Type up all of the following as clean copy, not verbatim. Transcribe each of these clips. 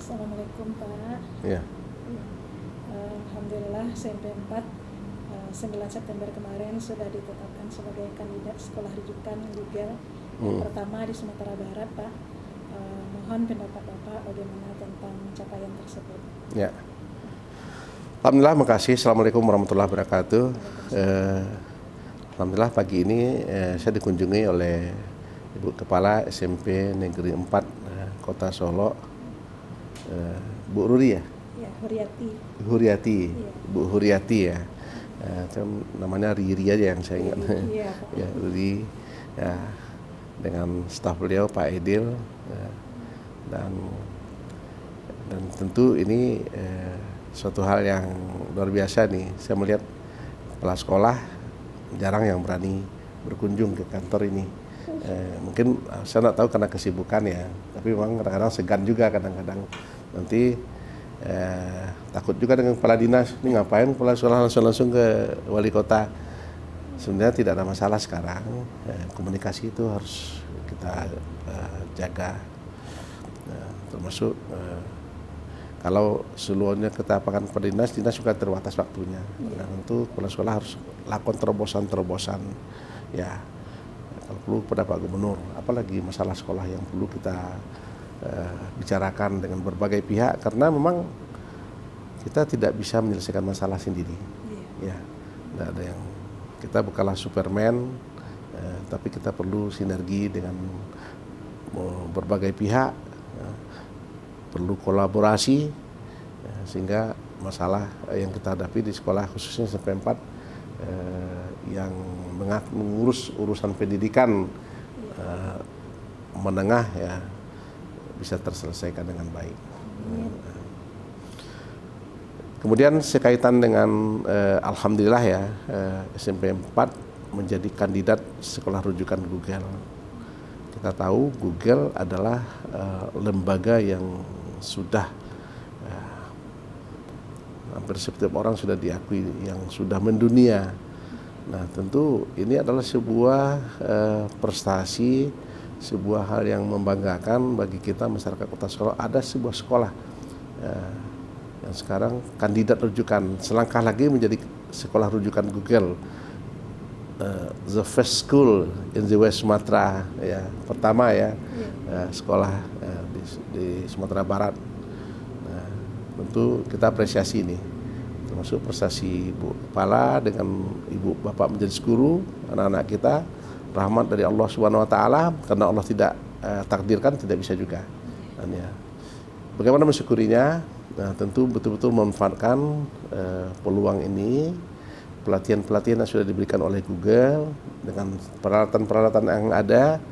Assalamualaikum Pak. Ya. Alhamdulillah SMP 4 9 September kemarin sudah ditetapkan sebagai kandidat sekolah rujukan Google yang pertama di Sumatera Barat Pak. Mohon pendapat Bapak bagaimana tentang capaian tersebut. Ya. Alhamdulillah, makasih. Assalamualaikum warahmatullahi wabarakatuh. Alhamdulillah pagi ini saya dikunjungi oleh Ibu Kepala SMP Negeri 4 Kota Solo, Bu Ruri ya? Ya, Huriati. Huriati, Ya. Bu Huriati ya. Namanya Riri aja yang saya ingat. Iya, Pak. Ya, Ruri. Ya, dengan staf beliau Pak Edil, dan tentu ini suatu hal yang luar biasa nih. Saya melihat kepala sekolah jarang yang berani berkunjung ke kantor ini. Mungkin saya nggak tahu karena kesibukan ya, tapi memang kadang-kadang segan juga kadang-kadang. Nanti takut juga dengan kepala dinas, ini ngapain kepala sekolah langsung ke wali kota. Sebenarnya tidak ada masalah sekarang, komunikasi itu harus kita jaga, termasuk kalau seluruhnya kita apakan kepada dinas juga terbatas waktunya. Nah, tentu kepala sekolah harus lakukan terobosan ya, kalau perlu kepada Pak Gubernur, apalagi masalah sekolah yang perlu kita bicarakan dengan berbagai pihak, karena memang kita tidak bisa menyelesaikan masalah sendiri. Ya, tidak ada yang, kita bukanlah Superman, tapi kita perlu sinergi dengan berbagai pihak, perlu kolaborasi, sehingga masalah yang kita hadapi di sekolah khususnya SMP 4 yang mengurus urusan pendidikan menengah ya bisa terselesaikan dengan baik. Kemudian sekaitan dengan alhamdulillah ya, SMP 4 menjadi kandidat sekolah rujukan Google. Kita tahu Google adalah lembaga yang sudah hampir setiap orang sudah diakui, yang sudah mendunia. Nah, tentu ini adalah sebuah prestasi, sebuah hal yang membanggakan bagi kita masyarakat Kota Solo. Ada sebuah sekolah yang sekarang kandidat rujukan, selangkah lagi menjadi sekolah rujukan Google. The first school in the West Sumatera ya, pertama ya, sekolah di Sumatera Barat. Nah, tentu kita apresiasi ini, termasuk prestasi Ibu Kepala dengan Ibu Bapak menjadi guru anak-anak kita, rahmat dari Allah Subhanahu Wa Taala, karena Allah tidak takdirkan tidak bisa juga. Dan ya, bagaimana mensyukurinya? Nah, tentu betul-betul memanfaatkan peluang ini. Pelatihan-pelatihan yang sudah diberikan oleh Google dengan peralatan-peralatan yang ada,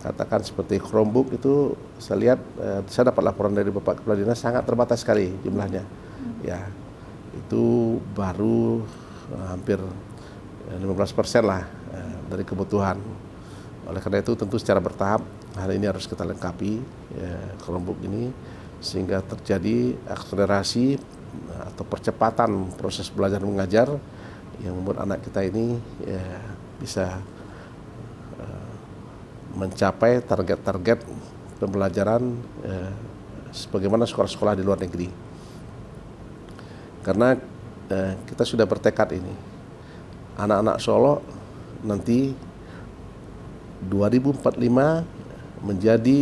katakan seperti Chromebook itu, saya lihat, saya dapat laporan dari Bapak Kepala Dinas sangat terbatas sekali jumlahnya. Ya, itu baru hampir 15% lah dari kebutuhan. Oleh karena itu tentu secara bertahap hal ini harus kita lengkapi Chromebook ini, sehingga terjadi akselerasi atau percepatan proses belajar mengajar yang membuat anak kita ini bisa mencapai target-target pembelajaran sebagaimana sekolah-sekolah di luar negeri. Karena kita sudah bertekad ini, anak-anak Solo nanti 2045 menjadi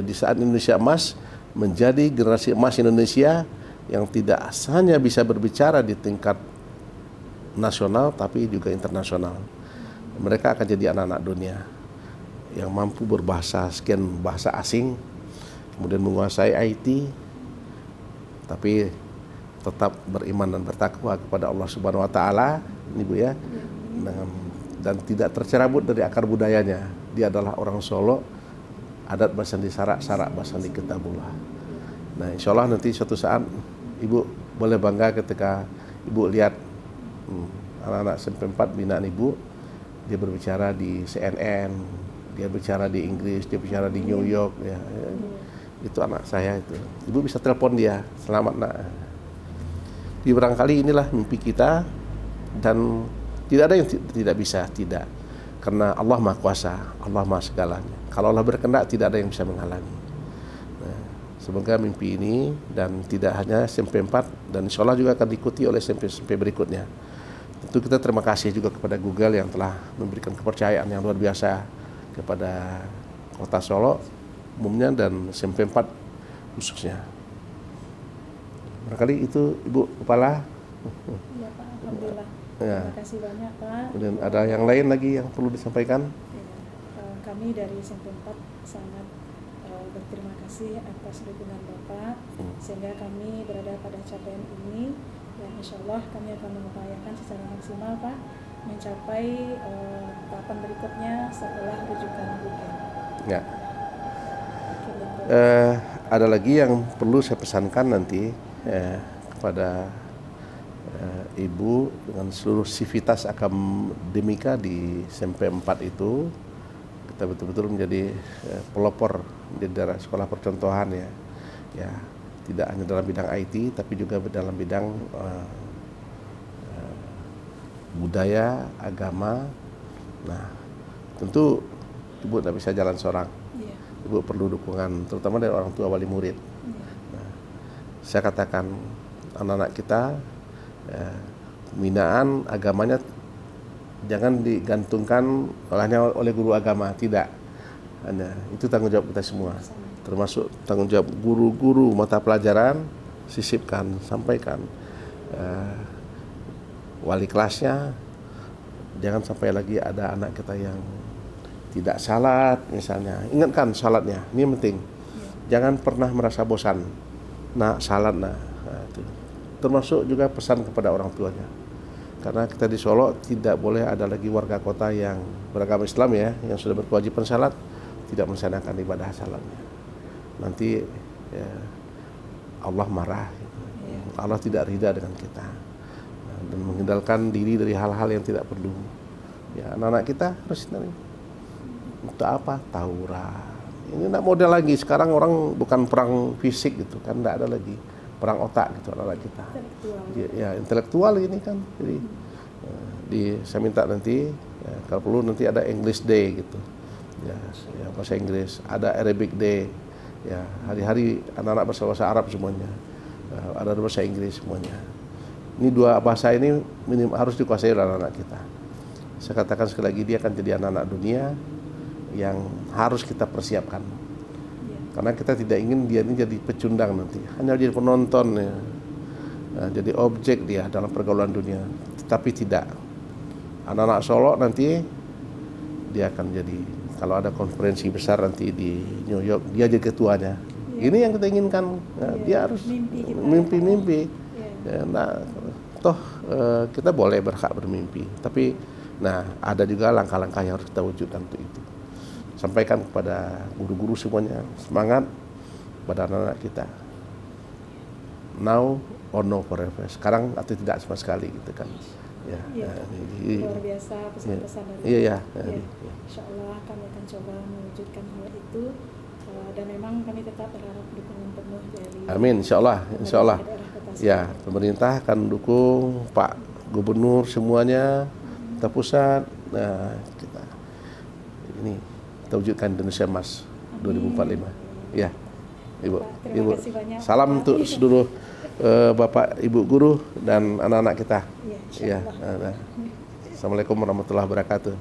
di saat Indonesia emas, menjadi generasi emas Indonesia yang tidak hanya bisa berbicara di tingkat nasional tapi juga internasional. Mereka akan jadi anak-anak dunia yang mampu berbahasa sekian bahasa asing, kemudian menguasai IT, tapi tetap beriman dan bertakwa kepada Allah Subhanahu Wa Taala, ini Bu ya, dan tidak tercerabut dari akar budayanya. Dia adalah orang Solo, adat Basandi Sarak, Sarak Basandi Kitabullah. Nah, insya Allah nanti suatu saat Ibu boleh bangga ketika Ibu lihat anak-anak SMP 4 binaan Ibu, dia berbicara di CNN, dia bicara di Inggris, dia bicara di New York ya. Itu anak saya itu. Ibu bisa telepon dia, selamat nak. Di barangkali inilah mimpi kita, dan tidak ada yang tidak bisa, tidak. Karena Allah Maha Kuasa, Allah Maha segalanya. Kalau Allah berkehendak tidak ada yang bisa menghalangi. Nah, Semoga mimpi ini dan tidak hanya SMP 4 dan insya Allah juga akan diikuti oleh SMP-SMP berikutnya. Tentu kita terima kasih juga kepada Google yang telah memberikan kepercayaan yang luar biasa kepada Kota Solo umumnya dan SMP 4 khususnya. Barangkali itu Ibu Kepala. Iya Pak, Alhamdulillah. Ya. Terima kasih banyak Pak. Kemudian ada yang lain lagi yang perlu disampaikan? Kami dari SMP 4 sangat berterima kasih atas dukungan Bapak sehingga kami berada pada capaian ini dan insya Allah kami akan mengupayakan secara maksimal Pak mencapai tahapan berikutnya setelah rujukan Google. Ya. Ada lagi yang perlu saya pesankan nanti kepada Ibu dengan seluruh sivitas akademika di SMP 4 itu kita betul-betul menjadi pelopor di daerah sekolah percontohan ya tidak hanya dalam bidang IT tapi juga dalam bidang budaya, agama. Nah, tentu Ibu tidak bisa jalan seorang. Ibu perlu dukungan terutama dari orang tua wali murid. Nah, saya katakan anak-anak kita pembinaan agamanya jangan digantungkan hanya oleh guru agama, tidak. Itu tanggung jawab kita semua, termasuk tanggung jawab guru-guru mata pelajaran, sisipkan, sampaikan wali kelasnya, jangan sampai lagi ada anak kita yang tidak salat misalnya, ingatkan salatnya, ini penting. Jangan pernah merasa bosan, salat itu. Termasuk juga pesan kepada orang tuanya. Karena kita di Solo tidak boleh ada lagi warga kota yang beragama Islam yang sudah berkewajiban salat tidak melaksanakan ibadah salatnya. Nanti Allah marah, Allah tidak ridha dengan kita dan menghindarkan diri dari hal-hal yang tidak perlu. Ya, anak-anak kita harus untuk apa? Tauran. Ini tidak model lagi. Sekarang orang bukan perang fisik gitu kan, tidak ada lagi perang otak gitu anak-anak kita. Ya intelektual ini kan. Jadi saya minta nanti kalau perlu nanti ada English Day gitu. Ya bahasa Inggris, ada Arabic Day. Ya, hari-hari anak-anak berbahasa Arab semuanya. Ada bahasa Inggris semuanya. Ini dua bahasa ini harus dikuasai oleh anak-anak kita. Saya katakan sekali lagi dia akan jadi anak-anak dunia yang harus kita persiapkan. Karena kita tidak ingin dia ini jadi pecundang nanti, hanya jadi penonton jadi objek dia dalam pergaulan dunia. Tapi tidak, anak-anak Solo nanti dia akan jadi, kalau ada konferensi besar nanti di New York, dia jadi ketuanya. Ini yang kita inginkan. Dia harus mimpi-mimpi. Kita boleh berhak bermimpi, tapi ada juga langkah-langkah yang harus kita wujudkan untuk itu. Sampaikan kepada guru-guru semuanya, semangat pada anak-anak kita. Now or no forever. Sekarang atau tidak sama sekali gitu kan. Luar biasa pesan-pesan dari Insya Allah kami akan coba mewujudkan hal itu dan memang kami tetap berharap dukungan penuh dari Amin, insya Allah. Ya, pemerintah akan dukung, Pak Gubernur semuanya, kita pusat. Kita wujudkan Indonesia Emas 2045. Ya, Ibu. Banyak, salam untuk seluruh Bapak, Ibu guru dan anak-anak kita. Ya. Assalamualaikum warahmatullahi wabarakatuh.